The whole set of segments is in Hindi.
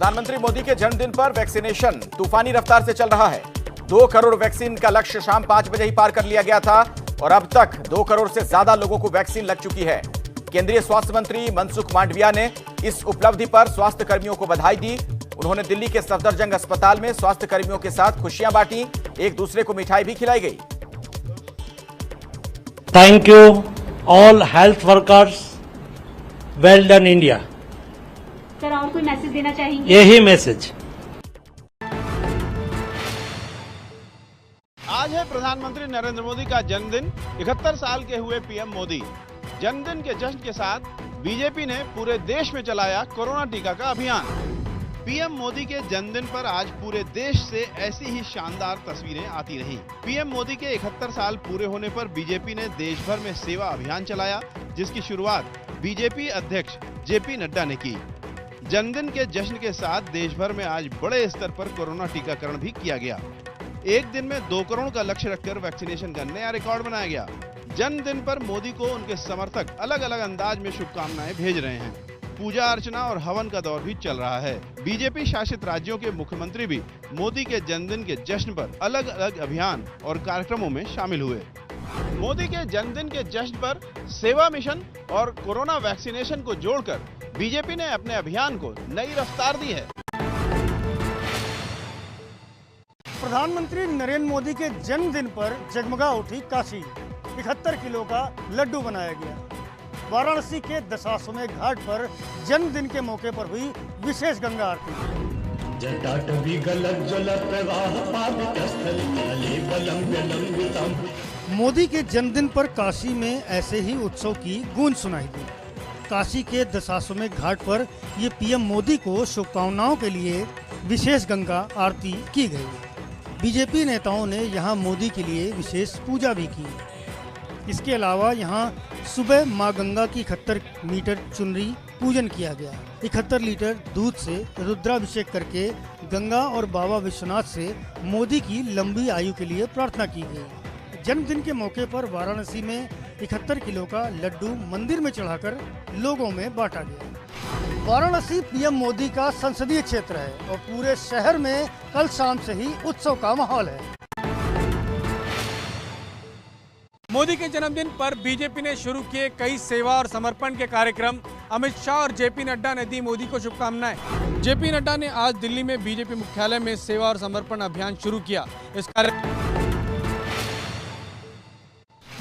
प्रधानमंत्री मोदी के जन्मदिन पर वैक्सीनेशन तूफानी रफ्तार से चल रहा है। 2 करोड़ वैक्सीन का लक्ष्य शाम 5 बजे ही पार कर लिया गया था और अब तक 2 करोड़ से ज्यादा लोगों को वैक्सीन लग चुकी है। केंद्रीय स्वास्थ्य मंत्री मनसुख मांडविया ने इस उपलब्धि पर स्वास्थ्य कर्मियों को बधाई दी। उन्होंने दिल्ली के सफदरजंग अस्पताल में स्वास्थ्य कर्मियों के साथ खुशियां बांटी, एक दूसरे को मिठाई भी खिलाई गई। Thank you all health workers, well done India. Sir और कोई मैसेज देना चाहेंगे? यही मैसेज। आज है प्रधानमंत्री नरेंद्र मोदी का जन्मदिन। 71 साल के हुए पीएम मोदी। जन्मदिन के जश्न के साथ बीजेपी ने पूरे देश में चलाया कोरोना टीका का अभियान। पीएम मोदी के जन्मदिन पर आज पूरे देश से ऐसी ही शानदार तस्वीरें आती रहीं। पीएम मोदी के 71 साल पूरे होने पर बीजेपी ने देश भर में सेवा अभियान चलाया, जिसकी शुरुआत बीजेपी अध्यक्ष जेपी नड्डा ने की। जन्मदिन के जश्न के साथ देश भर में आज बड़े स्तर पर कोरोना टीकाकरण भी किया गया। एक दिन में 2 करोड़ का लक्ष्य रखकर वैक्सीनेशन का नया रिकॉर्ड बनाया गया। जन्मदिन पर मोदी को उनके समर्थक अलग अलग अंदाज में शुभकामनाएं भेज रहे हैं। पूजा अर्चना और हवन का दौर भी चल रहा है। बीजेपी शासित राज्यों के मुख्यमंत्री भी मोदी के जन्मदिन के जश्न पर अलग अलग अभियान और कार्यक्रमों में शामिल हुए। मोदी के जन्मदिन के जश्न पर सेवा मिशन और कोरोना वैक्सीनेशन को जोड़कर बीजेपी ने अपने अभियान को नई रफ्तार दी है। प्रधानमंत्री नरेंद्र मोदी के जन्मदिन पर जगमगा उठी काशी। 71 किलो का लड्डू बनाया गया। वाराणसी के दशाश्वमेध घाट पर जन्मदिन के मौके पर हुई विशेष गंगा आरती। मोदी के जन्मदिन पर काशी में ऐसे ही उत्सव की गूंज सुनाई दी। काशी के दशाश्वमेध घाट पर ये पीएम मोदी को शुभकामनाओं के लिए विशेष गंगा आरती की गई। बीजेपी नेताओं ने यहां मोदी के लिए विशेष पूजा भी की। इसके अलावा यहां सुबह मां गंगा की 71 मीटर चुनरी पूजन किया गया। 71 लीटर दूध से रुद्राभिषेक करके गंगा और बाबा विश्वनाथ से मोदी की लंबी आयु के लिए प्रार्थना की गई। जन्मदिन के मौके पर वाराणसी में 71 किलो का लड्डू मंदिर में चढ़ाकर लोगों में बांटा गया। वाराणसी पीएम मोदी का संसदीय क्षेत्र है और पूरे शहर में कल शाम से ही उत्सव का माहौल है। मोदी के जन्मदिन पर बीजेपी ने शुरू किए कई सेवा और समर्पण के कार्यक्रम। अमित शाह और जेपी नड्डा ने दी मोदी को शुभकामनाएं। जेपी नड्डा ने आज दिल्ली में बीजेपी मुख्यालय में सेवा और समर्पण अभियान शुरू किया। इस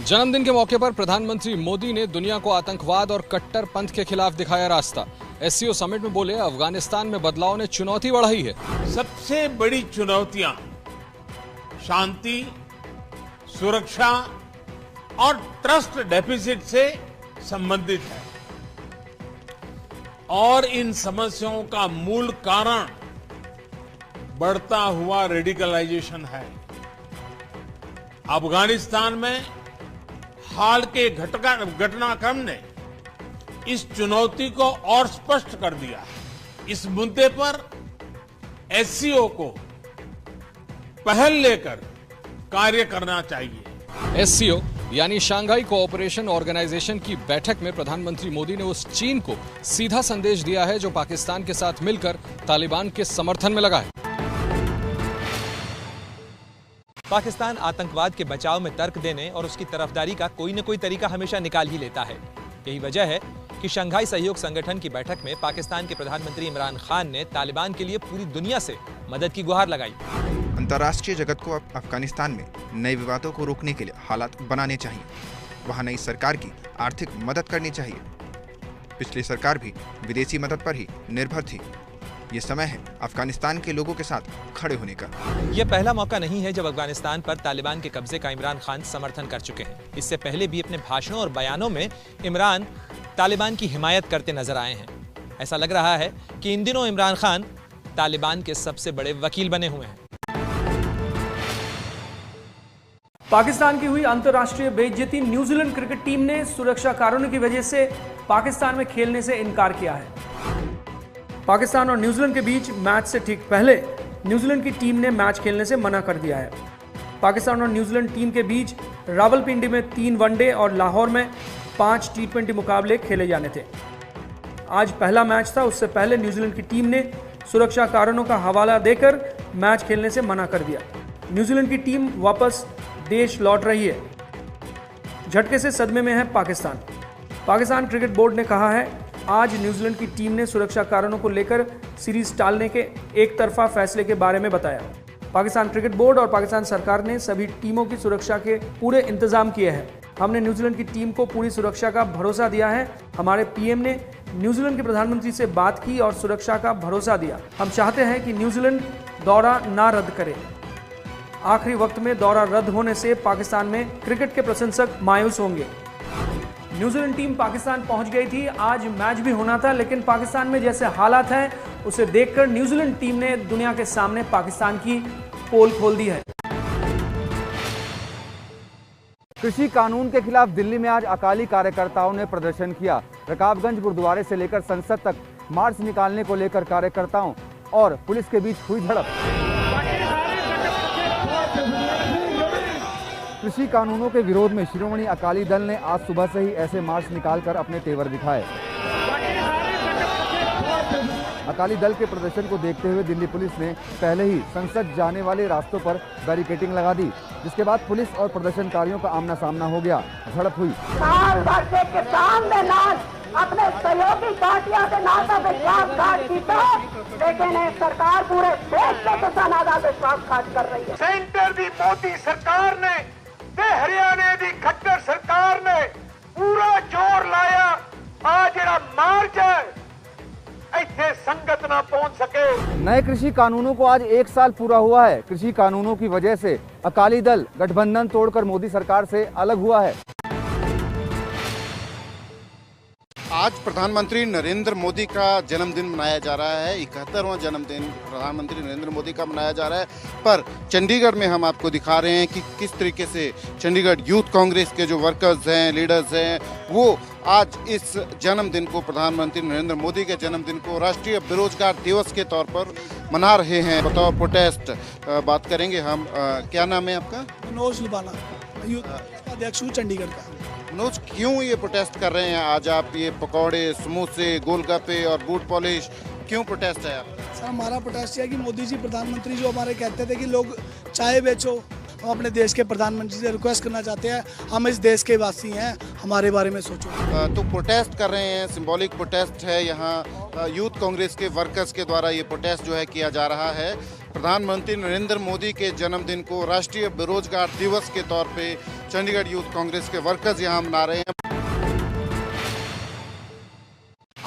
जन्मदिन के मौके पर प्रधानमंत्री मोदी ने दुनिया को आतंकवाद और कट्टरपंथ के खिलाफ दिखाया रास्ता। एससीओ समिट में बोले, अफगानिस्तान में बदलाव ने चुनौती बढ़ाई है। सबसे बड़ी चुनौतियां शांति, सुरक्षा और ट्रस्ट डेफिसिट से संबंधित है और इन समस्याओं का मूल कारण बढ़ता हुआ रेडिकलाइजेशन है। अफगानिस्तान में हाल के घटनाक्रम ने इस चुनौती को और स्पष्ट कर दिया है। इस मुद्दे पर एससीओ को पहल लेकर कार्य करना चाहिए। एससीओ यानी शंघाई कोऑपरेशन ऑर्गेनाइजेशन की बैठक में प्रधानमंत्री मोदी ने उस चीन को सीधा संदेश दिया है जो पाकिस्तान के साथ मिलकर तालिबान के समर्थन में लगा है। पाकिस्तान आतंकवाद के बचाव में तर्क देने और उसकी तरफदारी का कोई न कोई तरीका हमेशा निकाल ही लेता है। यही वजह है कि शंघाई सहयोग संगठन की बैठक में पाकिस्तान के प्रधानमंत्री इमरान खान ने तालिबान के लिए पूरी दुनिया से मदद की गुहार लगाई। अंतर्राष्ट्रीय जगत को अफगानिस्तान में नए विवादों को रोकने के लिए हालात बनाने चाहिए। वहां नई सरकार की आर्थिक मदद करनी चाहिए। पिछली सरकार भी विदेशी मदद पर ही निर्भर थी। ये समय है अफगानिस्तान के लोगों के साथ खड़े होने का। यह पहला मौका नहीं है जब अफगानिस्तान पर तालिबान के कब्जे का इमरान खान समर्थन कर चुके हैं। इससे पहले भी अपने भाषणों और बयानों में इमरान तालिबान की हिमायत करते नजर आए हैं। ऐसा लग रहा है कि इन दिनों इमरान खान तालिबान के सबसे बड़े वकील बने हुए हैं। पाकिस्तान की हुई अंतर्राष्ट्रीय बेइज्जती। न्यूजीलैंड क्रिकेट टीम ने सुरक्षा कारणों की वजह से पाकिस्तान में खेलने से इनकार किया है। पाकिस्तान और न्यूजीलैंड के बीच मैच से ठीक पहले न्यूजीलैंड की टीम ने मैच खेलने से मना कर दिया है। पाकिस्तान और न्यूजीलैंड टीम के बीच रावलपिंडी में 3 वनडे और लाहौर में 5 T20 मुकाबले खेले जाने थे। आज पहला मैच था। उससे पहले न्यूजीलैंड की टीम ने सुरक्षा कारणों का हवाला देकर मैच खेलने से मना कर दिया। न्यूजीलैंड की टीम वापस देश लौट रही है। झटके से सदमे में है पाकिस्तान। पाकिस्तान क्रिकेट बोर्ड ने कहा है आज न्यूजीलैंड की टीम ने सुरक्षा कारणों को लेकर सीरीज टालने के एक तरफा फैसले के बारे में बताया। पाकिस्तान क्रिकेट बोर्ड और पाकिस्तान सरकार ने सभी टीमों की सुरक्षा के पूरे इंतजाम किए हैं। हमने न्यूजीलैंड की टीम को पूरी सुरक्षा का भरोसा दिया है। हमारे पीएम ने न्यूजीलैंड के प्रधानमंत्री से बात की और सुरक्षा का भरोसा दिया। हम चाहते हैं कि न्यूजीलैंड दौरा ना रद्द करे। आखिरी वक्त में दौरा रद्द होने से पाकिस्तान में क्रिकेट के प्रशंसक मायूस होंगे। न्यूजीलैंड टीम पाकिस्तान पहुंच गई थी। आज मैच भी होना था, लेकिन पाकिस्तान में जैसे हालात हैं उसे देखकर न्यूजीलैंड टीम ने दुनिया के सामने पाकिस्तान की पोल खोल दी है। कृषि कानून के खिलाफ दिल्ली में आज अकाली कार्यकर्ताओं ने प्रदर्शन किया। रकाबगंज गुरुद्वारे से लेकर संसद तक मार्च निकालने को लेकर कार्यकर्ताओं और पुलिस के बीच हुई झड़प। कृषि कानूनों के विरोध में शिरोमणि अकाली दल ने आज सुबह से ही ऐसे मार्च निकालकर अपने तेवर दिखाए। अकाली दल के प्रदर्शन को देखते हुए दिल्ली पुलिस ने पहले ही संसद जाने वाले रास्तों पर बैरिकेडिंग लगा दी, जिसके बाद पुलिस और प्रदर्शनकारियों का आमना सामना हो गया। झड़प हुई। साल भर से किसान ने अपने सहयोगी पार्टियों से नाता विश्वासघात की, लेकिन सरकार पूरे देश के किसान आजाद विश्वासघात कर रही है। सेंटर दी मोदी सरकार ने ते हरियाणा दी खट्टर सरकार ने पूरा जोर लाया। आज जेड़ा मार्च है इत्थे संगत ना पहुंच सके। नए कृषि कानूनों को आज 1 साल पूरा हुआ है। कृषि कानूनों की वजह से अकाली दल गठबंधन तोड़कर मोदी सरकार से अलग हुआ है। आज प्रधानमंत्री नरेंद्र मोदी का जन्मदिन मनाया जा रहा है। 71वां जन्मदिन प्रधानमंत्री नरेंद्र मोदी का मनाया जा रहा है। पर चंडीगढ़ में हम आपको दिखा रहे हैं कि किस तरीके से चंडीगढ़ यूथ कांग्रेस के जो वर्कर्स हैं, लीडर्स हैं, वो आज इस जन्मदिन को, प्रधानमंत्री नरेंद्र मोदी के जन्मदिन को राष्ट्रीय बेरोजगार दिवस के तौर पर मना रहे हैं। बताओ प्रोटेस्ट बात करेंगे हम। क्या नाम है आपका? मनोज लुबाना, यूथ अध्यक्ष हूँ चंडीगढ़ का। मनोज, क्यों ये प्रोटेस्ट कर रहे हैं आज आप? ये पकौड़े, समोसे, गोलगप्पे और बूट पॉलिश, क्यों प्रोटेस्ट है आप? सर, हमारा प्रोटेस्ट है कि मोदी जी प्रधानमंत्री जो हमारे कहते थे कि लोग चाय बेचो, हम अपने देश के प्रधानमंत्री से रिक्वेस्ट करना चाहते हैं, हम इस देश के वासी हैं, हमारे बारे में सोचो। तो प्रोटेस्ट कर रहे हैं, सिंबॉलिक प्रोटेस्ट है यहाँ यूथ कांग्रेस के वर्कर्स के द्वारा ये प्रोटेस्ट जो है किया जा रहा है। प्रधानमंत्री नरेंद्र मोदी के जन्मदिन को राष्ट्रीय बेरोजगार दिवस के तौर पे चंडीगढ़ यूथ कांग्रेस के वर्कर्स यहाँ मना रहे हैं।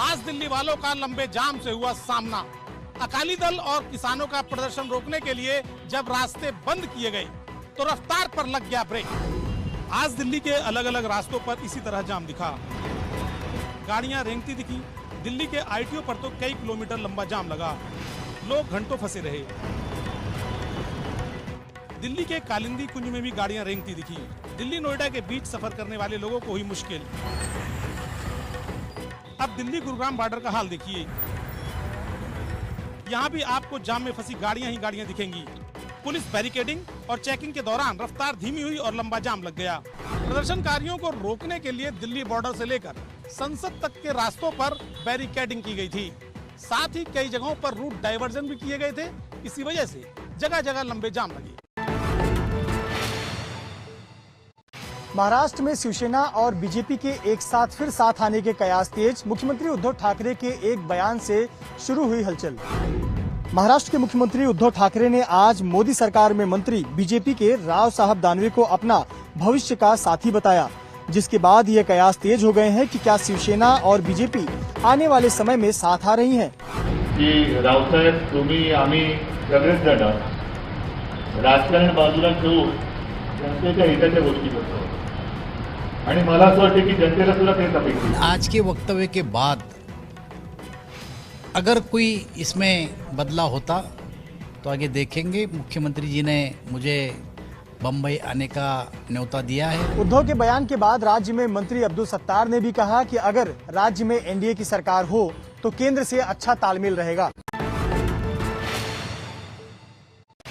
आज दिल्ली वालों का लंबे जाम से हुआ सामना। अकाली दल और किसानों का प्रदर्शन रोकने के लिए जब रास्ते बंद किए गए तो रफ्तार पर लग गया ब्रेक। आज दिल्ली के अलग अलग रास्तों पर इसी तरह जाम दिखा। गाड़ियां रेंगती दिखी। दिल्ली के आईटीओ पर तो कई किलोमीटर लंबा जाम लगा। लोग घंटों फंसे रहे। दिल्ली के कालिंदी कुंज में भी गाड़ियां रेंगती दिखी। दिल्ली नोएडा के बीच सफर करने वाले लोगों को हुई मुश्किल। अब दिल्ली गुरुग्राम बॉर्डर का हाल देखिए। यहाँ भी आपको जाम में फंसी गाड़ियां ही गाड़ियां दिखेंगी। पुलिस बैरिकेडिंग और चेकिंग के दौरान रफ्तार धीमी हुई और लंबा जाम लग गया। प्रदर्शनकारियों को रोकने के लिए दिल्ली बॉर्डर से लेकर संसद तक के रास्तों पर बैरिकेडिंग की गई थी। साथ ही कई जगहों पर रूट डायवर्जन भी किए गए थे। इसी वजह से जगह जगह लंबे जाम लगे। महाराष्ट्र में शिवसेना और बीजेपी के एक साथ फिर साथ आने के कयास तेज। मुख्यमंत्री उद्धव ठाकरे के एक बयान से शुरू हुई हलचल। महाराष्ट्र के मुख्यमंत्री उद्धव ठाकरे ने आज मोदी सरकार में मंत्री बीजेपी के राव साहब दानवे को अपना भविष्य का साथी बताया, जिसके बाद ये कयास तेज हो गए हैं कि क्या शिवसेना और बीजेपी आने वाले समय में साथ आ रही हैं। की रावसाहेब, तुम्ही, आम्ही सगळेच जण राजकारण बाजूला ठेवून जनतेच्या हिताच्या गोष्टी करतो आणि मला असं वाटतं की जनतेला सुद्धा तेच अपेक्षित आहे। आज के वक्तव्य के बाद अगर कोई इसमें बदलाव होता तो आगे देखेंगे। मुख्यमंत्री जी ने मुझे बम्बई आने का न्योता दिया है। उद्धव के बयान के बाद राज्य में मंत्री अब्दुल सत्तार ने भी कहा कि अगर राज्य में एनडीए की सरकार हो तो केंद्र से अच्छा तालमेल रहेगा।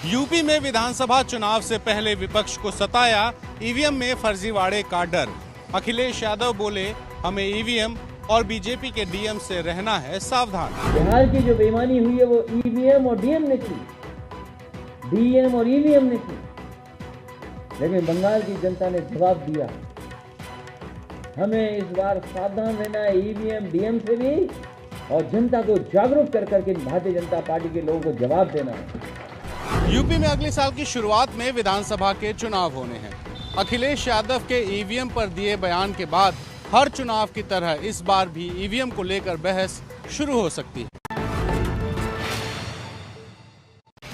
यूपी में विधानसभा चुनाव से पहले विपक्ष को सताया ईवीएम में फर्जीवाड़े का डर। अखिलेश यादव बोले, हमें ईवीएम और बीजेपी के डीएम से रहना है सावधान। बिहार की जो बेईमानी हुई है वो ईवीएम और डीएम ने की, डीएम और ईवीएम ने की, लेकिन बंगाल की जनता ने जवाब दिया। हमें इस बार सावधान रहना है ईवीएम डीएम से भी, और जनता को जागरूक कर करके भारतीय जनता पार्टी के लोगों को जवाब देना है। यूपी में अगले साल की शुरुआत में विधानसभा के चुनाव होने हैं। अखिलेश यादव के ईवीएम पर दिए बयान के बाद हर चुनाव की तरह इस बार भी ईवीएम को लेकर बहस शुरू हो सकती है।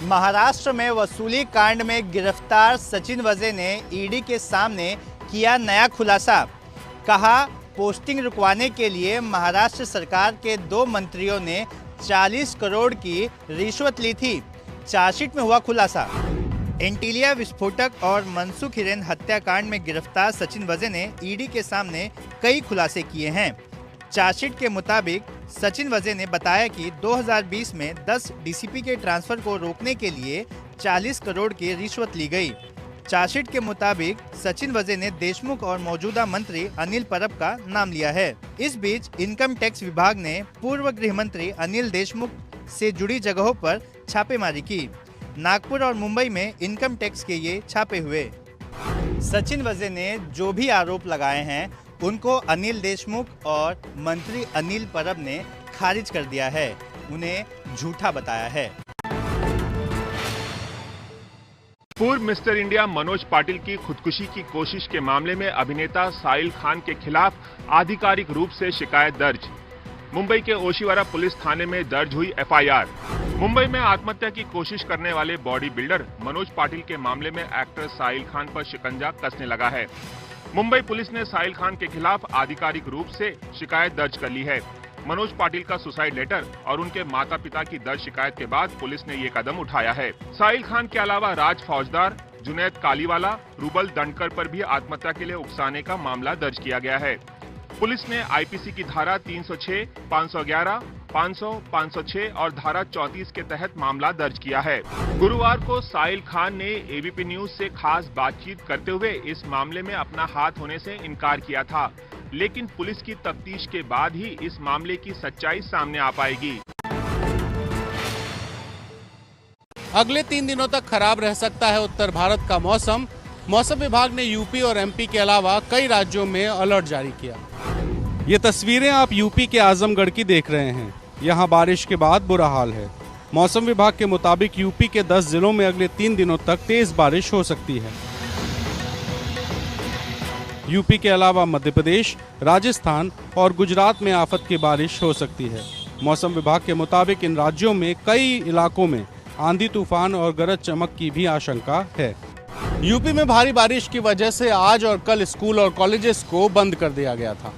महाराष्ट्र में वसूली कांड में गिरफ्तार सचिन वजे ने ईडी के सामने किया नया खुलासा। कहा, पोस्टिंग रुकवाने के लिए महाराष्ट्र सरकार के 2 मंत्रियों ने 40 करोड़ की रिश्वत ली थी। चार्जशीट में हुआ खुलासा। एंटीलिया विस्फोटक और मनसुख हिरेन हत्याकांड में गिरफ्तार सचिन वजे ने ईडी के सामने कई खुलासे किए हैं। चार्जशीट के मुताबिक सचिन वजे ने बताया कि 2020 में 10 डीसीपी के ट्रांसफर को रोकने के लिए 40 करोड़ की रिश्वत ली गई। चार्जशीट के मुताबिक सचिन वजे ने देशमुख और मौजूदा मंत्री अनिल परब का नाम लिया है। इस बीच इनकम टैक्स विभाग ने पूर्व गृह मंत्री अनिल देशमुख से जुड़ी जगहों पर छापेमारी की। नागपुर और मुंबई में इनकम टैक्स के ये छापे हुए। सचिन वजे ने जो भी आरोप लगाए हैं उनको अनिल देशमुख और मंत्री अनिल परब ने खारिज कर दिया है, उन्हें झूठा बताया है। पूर्व मिस्टर इंडिया मनोज पाटिल की खुदकुशी की कोशिश के मामले में अभिनेता साहिल खान के खिलाफ आधिकारिक रूप से शिकायत दर्ज। मुंबई के ओशिवारा पुलिस थाने में दर्ज हुई एफआईआर। मुंबई में आत्महत्या की कोशिश करने वाले बॉडी बिल्डर मनोज पाटिल के मामले में एक्टर साहिल खान पर शिकंजा कसने लगा है। मुंबई पुलिस ने साहिल खान के खिलाफ आधिकारिक रूप से शिकायत दर्ज कर ली है। मनोज पाटिल का सुसाइड लेटर और उनके माता पिता की दर्ज शिकायत के बाद पुलिस ने ये कदम उठाया है। साहिल खान के अलावा राज फौजदार, जुनैद कालीवाला, रूबल दंडकर पर भी आत्महत्या के लिए उकसाने का मामला दर्ज किया गया है। पुलिस ने आईपीसी की धारा 306, 511, 500, 506 और धारा 34 के तहत मामला दर्ज किया है। गुरुवार को साहिल खान ने एबीपी न्यूज से खास बातचीत करते हुए इस मामले में अपना हाथ होने से इनकार किया था, लेकिन पुलिस की तफ्तीश के बाद ही इस मामले की सच्चाई सामने आ पाएगी। अगले 3 दिनों तक खराब रह सकता है उत्तर भारत का मौसम। मौसम विभाग ने यूपी और एमपी के अलावा कई राज्यों में अलर्ट जारी किया। ये तस्वीरें आप यूपी के आजमगढ़ की देख रहे हैं। यहाँ बारिश के बाद बुरा हाल है। मौसम विभाग के मुताबिक यूपी के 10 जिलों में अगले 3 दिनों तक तेज बारिश हो सकती है। यूपी के अलावा मध्य प्रदेश, राजस्थान और गुजरात में आफत की बारिश हो सकती है। मौसम विभाग के मुताबिक इन राज्यों में कई इलाकों में आंधी तूफान और गरज चमक की भी आशंका है। यूपी में भारी बारिश की वजह से आज और कल स्कूल और कॉलेजेस को बंद कर दिया गया था।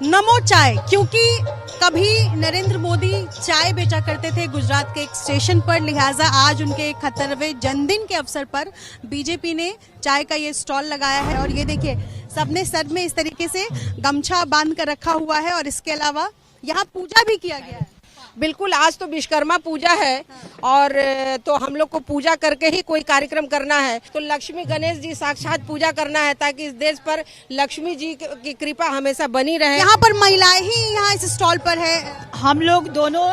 नमो चाय, क्योंकि कभी नरेंद्र मोदी चाय बेचा करते थे गुजरात के एक स्टेशन पर, लिहाजा आज उनके 71वें जन्मदिन के अवसर पर बीजेपी ने चाय का ये स्टॉल लगाया है। और ये देखिए, सबने सर में इस तरीके से गमछा बांध कर रखा हुआ है और इसके अलावा यहाँ पूजा भी किया गया है। बिल्कुल, आज तो विश्वकर्मा पूजा है और तो हम लोग को पूजा करके ही कोई कार्यक्रम करना है। तो लक्ष्मी गणेश जी साक्षात पूजा करना है ताकि इस देश पर लक्ष्मी जी की कृपा हमेशा बनी रहे। यहाँ पर महिलाएं ही यहाँ इस स्टॉल पर है। हम लोग दोनों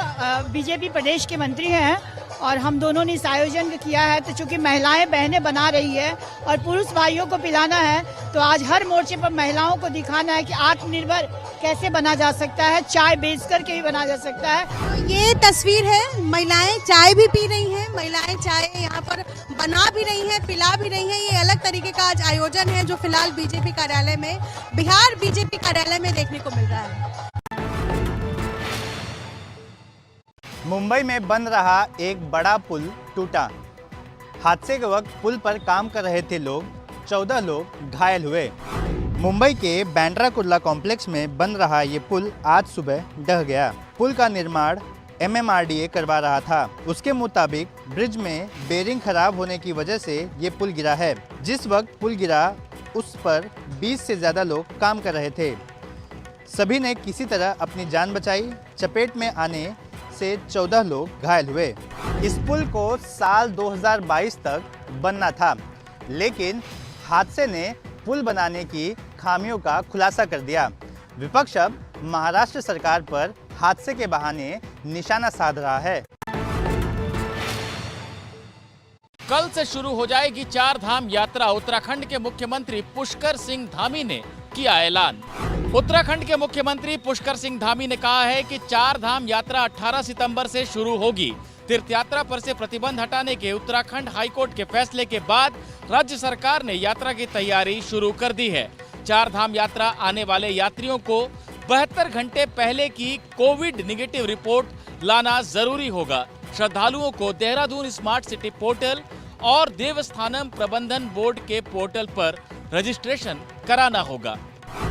बीजेपी प्रदेश के मंत्री हैं और हम दोनों ने इस आयोजन किया है। तो चूंकि महिलाएं बहनें बना रही है और पुरुष भाइयों को पिलाना है, तो आज हर मोर्चे पर महिलाओं को दिखाना है कि आत्मनिर्भर कैसे बना जा सकता है, चाय बेच करके भी बना जा सकता है। ये तस्वीर है, महिलाएं चाय भी पी रही हैं, महिलाएं चाय यहाँ पर बना भी रही हैं, पिला भी रही हैं। ये अलग तरीके का आज आयोजन है जो फिलहाल बीजेपी कार्यालय में, बिहार बीजेपी कार्यालय में देखने को मिल रहा है। मुंबई में बन रहा एक बड़ा पुल टूटा। हादसे के वक्त पुल पर काम कर रहे थे लोग, 14 लोग घायल हुए। मुंबई के बांद्रा कुर्ला कॉम्प्लेक्स में बन रहा ये पुल आज सुबह ढह गया। पुल का निर्माण MMRDA करवा रहा था। उसके मुताबिक ब्रिज में बेरिंग खराब होने की वजह से ये पुल गिरा है। जिस वक्त पुल गिरा उस पर 20 से ज़्यादा लोग काम कर रहे थे। सभी ने किसी तरह अपनी जान बचाई। चपेट में आने से 14 लोग घायल हुए। इस पुल को साल 2022 तक बनना था, लेकिन हादसे ने पुल बनाने की खामियों का खुलासा कर दिया। विपक्ष अब महाराष्ट्र सरकार पर हादसे के बहाने निशाना साध रहा है। कल से शुरू हो जाएगी 4 धाम यात्रा। उत्तराखंड के मुख्यमंत्री पुष्कर सिंह धामी ने किया ऐलान। उत्तराखंड के मुख्यमंत्री पुष्कर सिंह धामी ने कहा है कि 4 धाम यात्रा 18 सितंबर से शुरू होगी। तीर्थ यात्रा पर से प्रतिबंध हटाने के उत्तराखंड हाईकोर्ट के फैसले के बाद राज्य सरकार ने यात्रा की तैयारी शुरू कर दी है। 4 धाम यात्रा आने वाले यात्रियों को 72 घंटे पहले की कोविड निगेटिव रिपोर्ट लाना जरूरी होगा। श्रद्धालुओं को देहरादून स्मार्ट सिटी पोर्टल और देवस्थानम प्रबंधन बोर्ड के पोर्टल पर रजिस्ट्रेशन कराना होगा।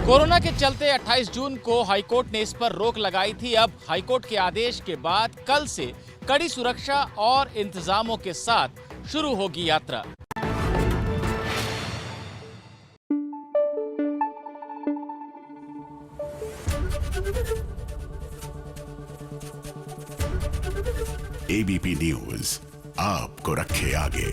कोरोना के चलते 28 जून को हाईकोर्ट ने इस पर रोक लगाई थी। अब हाईकोर्ट के आदेश के बाद कल से कड़ी सुरक्षा और इंतजामों के साथ शुरू होगी यात्रा। एबीपी न्यूज आपको रखे आगे।